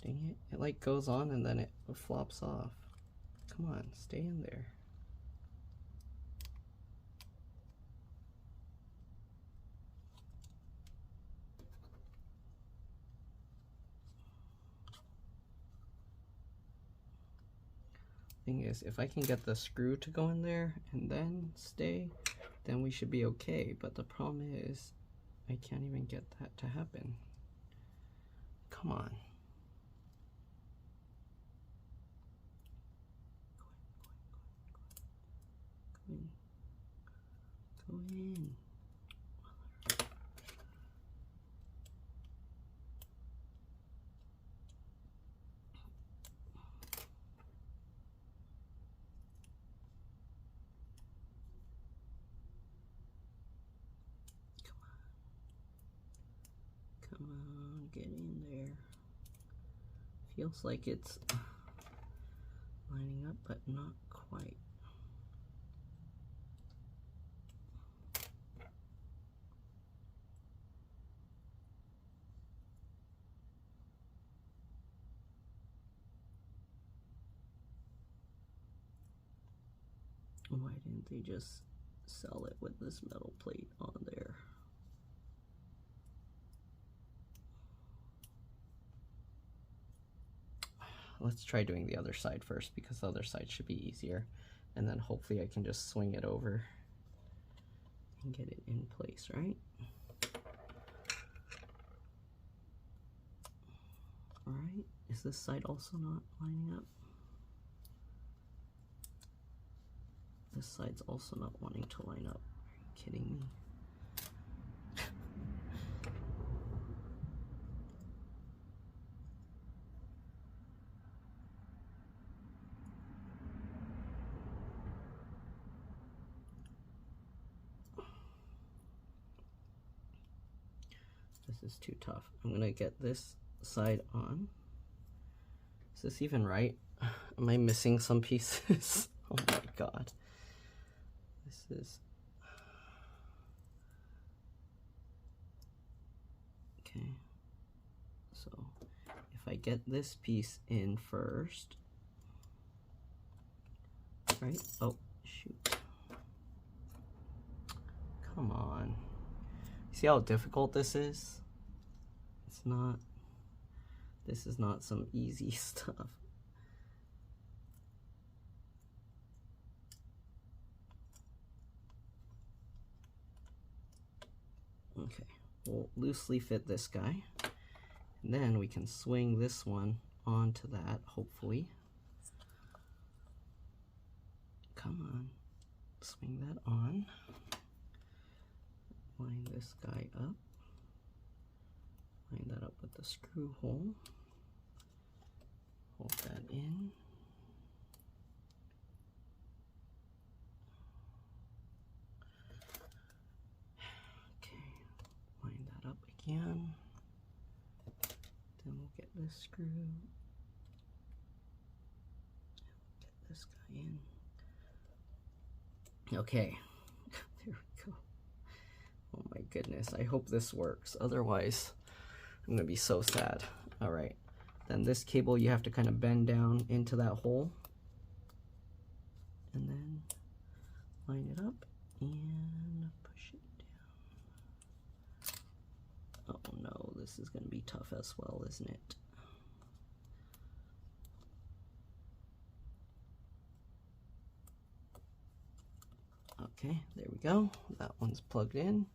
Dang it, it like goes on and then it flops off. Come on, stay in there. Thing is, if I can get the screw to go in there and then stay, then we should be okay. But the problem is, I can't even get that to happen. Come on. Go in. Come on, get in there. Feels like it's lining up, but not quite. Why didn't they just sell it with this metal plate on there? Let's try doing the other side first, because the other side should be easier. And then hopefully I can just swing it over and get it in place, right? All right, is this side also not lining up? This side's also not wanting to line up. Are you kidding me? This is too tough. I'm gonna get this side on. Is this even right? Am I missing some pieces? Oh my god. This is... Okay. So, if I get this piece in first... Right? Oh, shoot. Come on. See how difficult this is? It's not... This is not some easy stuff. Okay, we'll loosely fit this guy. And then we can swing this one onto that, hopefully. Come on. Swing that on. Line this guy up. Line that up with the screw hole. Hold that in. Line that up again. Then we'll get this screw. Get this guy in. Okay, there we go. Oh my goodness, I hope this works. Otherwise, I'm gonna be so sad. All right, then this cable you have to kind of bend down into that hole. And then line it up and push it down. Oh no, this is gonna be tough as well, isn't it? Okay, there we go. That one's plugged in.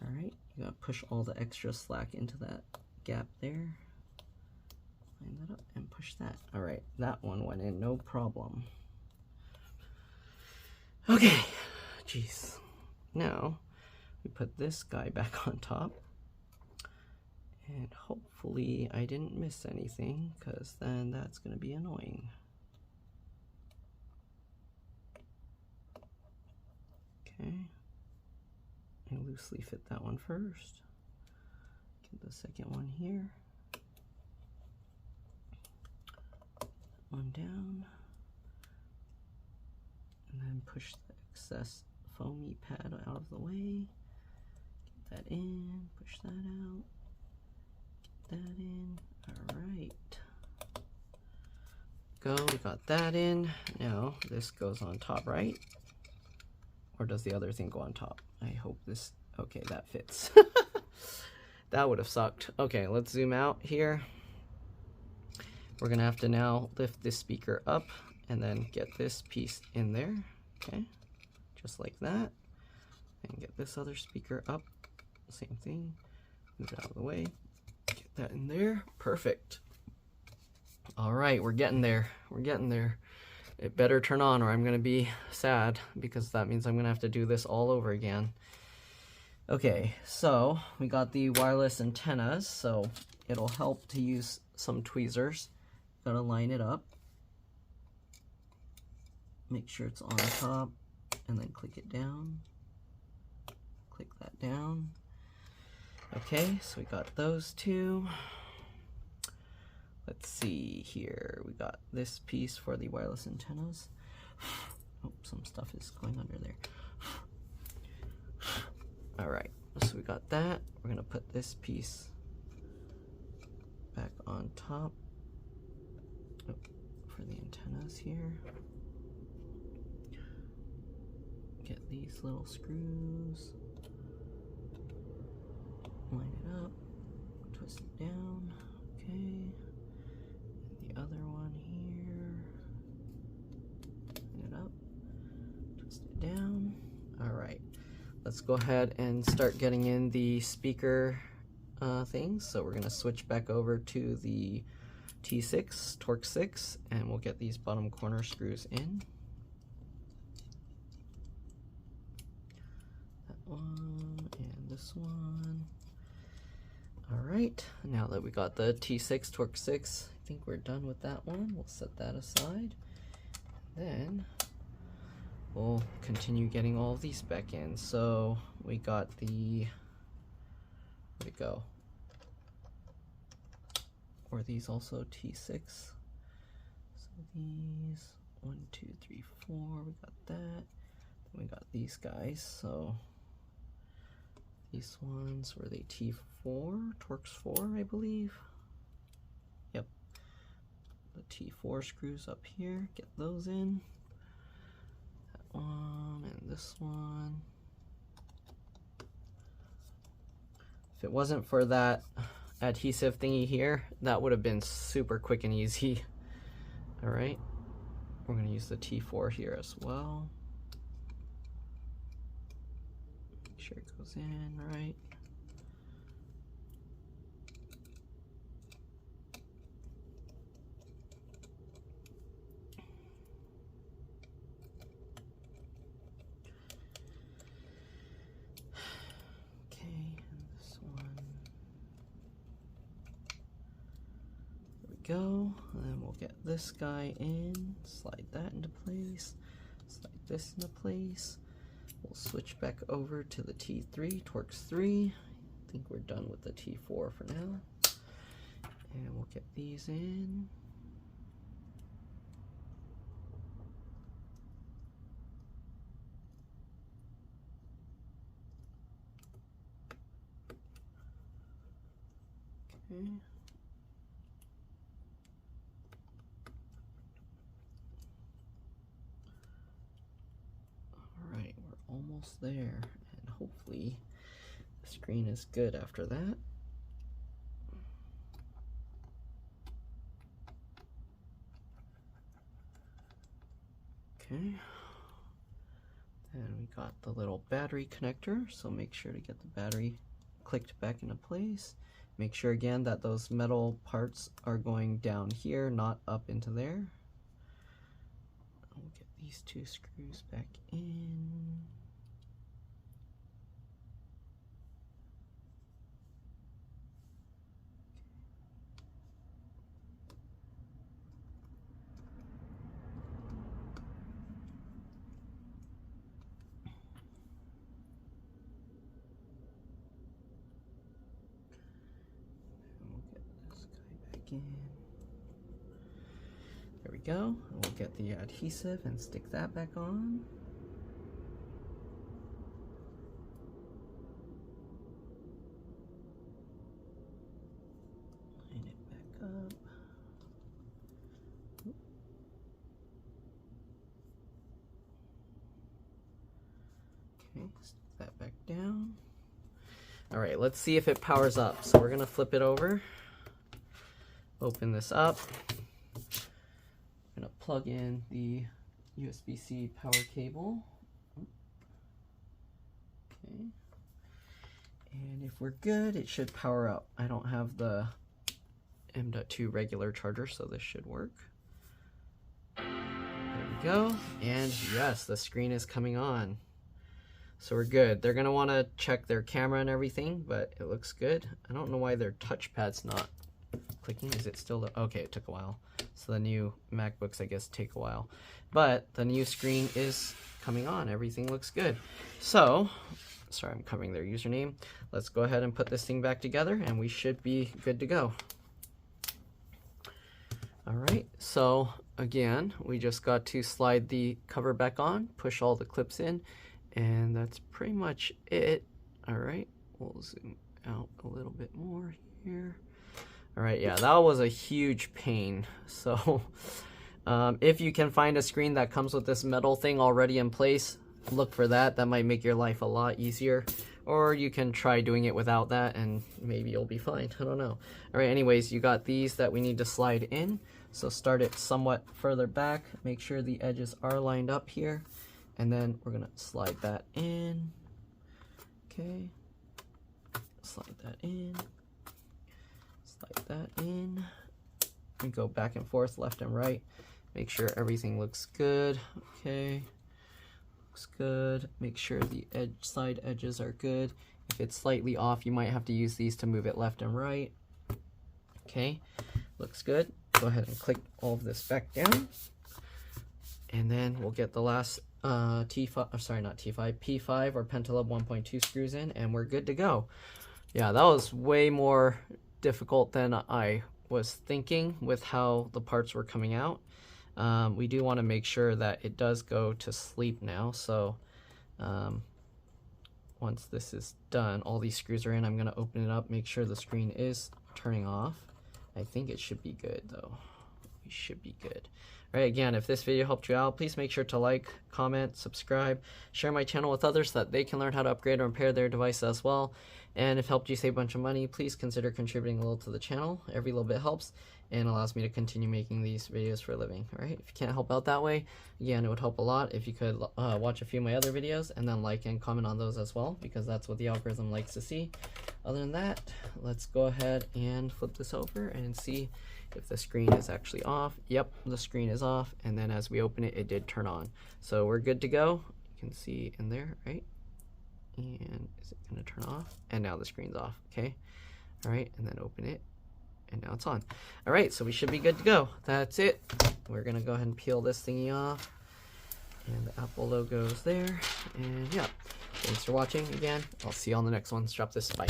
All right, you gotta push all the extra slack into that gap there. Line that up and push that. All right, that one went in, no problem. Okay, jeez. Now, we put this guy back on top. And hopefully I didn't miss anything, because then that's gonna be annoying. Okay, and loosely fit that one first. Get the second one here. One down. And then push the excess foamy pad out of the way. Get that in, push that out. Get that in. Alright. Go, we got that in. Now this goes on top, right? Or does the other thing go on top? I hope this... Okay, that fits. That would have sucked. Okay, let's zoom out here. We're gonna have to now lift this speaker up and then get this piece in there. Okay, just like that. And get this other speaker up. Same thing. Move it out of the way. Get that in there. Perfect. All right, we're getting there. We're getting there. It better turn on or I'm gonna be sad, because that means I'm gonna have to do this all over again. Okay, so we got the wireless antennas, so it'll help to use some tweezers. Gotta line it up. Make sure it's on top, and then click it down. Click that down. Okay, so we got those two. Let's see here. We got this piece for the wireless antennas. Oh, some stuff is going under there. All right, so we got that. We're gonna put this piece back on top for the antennas here. Get these little screws. Line it up. Twist it down. Okay. The other one here. Line it up. Twist it down. All right. Let's go ahead and start getting in the speaker things. So we're going to switch back over to the T6, Torx 6, and we'll get these bottom corner screws in. That one and this one. All right, now that we got the T6, Torx 6, I think we're done with that one. We'll set that aside. Then we'll continue getting all of these back in. So we got the, where'd it go? Were these also T6? So these, 1, 2, 3, 4, we got that. Then we got these guys, so these ones were the T4, Torx 4, I believe. Yep. The T4 screws up here, get those in. One and this one. If it wasn't for that adhesive thingy here, that would have been super quick and easy. All right, we're going to use the T4 here as well. Make sure it goes in right. Go, and then we'll get this guy in, slide that into place, slide this into place. We'll switch back over to the T3, Torx 3. I think we're done with the T4 for now. And we'll get these in. Okay. Almost there, and hopefully the screen is good after that. Okay, and we got the little battery connector, so make sure to get the battery clicked back into place. Make sure again that those metal parts are going down here, not up into there. We'll get these two screws back in. There we go. We'll get the adhesive and stick that back on. Line it back up. Okay, stick that back down. All right, let's see if it powers up. So we're gonna flip it over. Open this up. I'm going to plug in the USB-C power cable. Okay. And if we're good, it should power up. I don't have the M.2 regular charger, so this should work. There go. And yes, the screen is coming on. So we're good. They're going to want to check their camera and everything, but it looks good. I don't know why their touchpad's not clicking. Is it still? Okay, it took a while. So the new MacBooks, I guess, take a while. But the new screen is coming on. Everything looks good. So, sorry, I'm covering their username. Let's go ahead and put this thing back together, and we should be good to go. All right, so again, we just got to slide the cover back on, push all the clips in, and that's pretty much it. All right, we'll zoom out a little bit more here. All right, yeah, that was a huge pain. So if you can find a screen that comes with this metal thing already in place, look for that. That might make your life a lot easier. Or you can try doing it without that and maybe you'll be fine. I don't know. All right, anyways, you got these that we need to slide in. So start it somewhat further back. Make sure the edges are lined up here. And then we're gonna slide that in. Okay. Slide that in. Slide that in. We go back and forth, left and right. Make sure everything looks good. Okay. Looks good. Make sure the side edges are good. If it's slightly off, you might have to use these to move it left and right. Okay. Looks good. Go ahead and click all of this back down. And then we'll get the last P5 or Pentalub 1.2 screws in, and we're good to go. Yeah, that was way more difficult than I was thinking with how the parts were coming out. We do want to make sure that it does go to sleep now. So once this is done, all these screws are in. I'm going to open it up, make sure the screen is turning off. I think it should be good though. We should be good. All right, again, if this video helped you out, please make sure to like, comment, subscribe, share my channel with others so that they can learn how to upgrade or repair their device as well. And if it helped you save a bunch of money, please consider contributing a little to the channel. Every little bit helps and allows me to continue making these videos for a living. All right, if you can't help out that way, again, it would help a lot if you could watch a few of my other videos and then like and comment on those as well, because that's what the algorithm likes to see. Other than that, let's go ahead and flip this over and see if the screen is actually off. Yep, the screen is off, and then as we open it, it did turn on. So we're good to go. You can see in there, right? And is it gonna turn off? And now the screen's off, okay? All right, and then open it, and now it's on. All right, so we should be good to go. That's it. We're gonna go ahead and peel this thingy off, and the Apple logo is there, and yeah. Thanks for watching again. I'll see you on the next one. Drop this. Bye.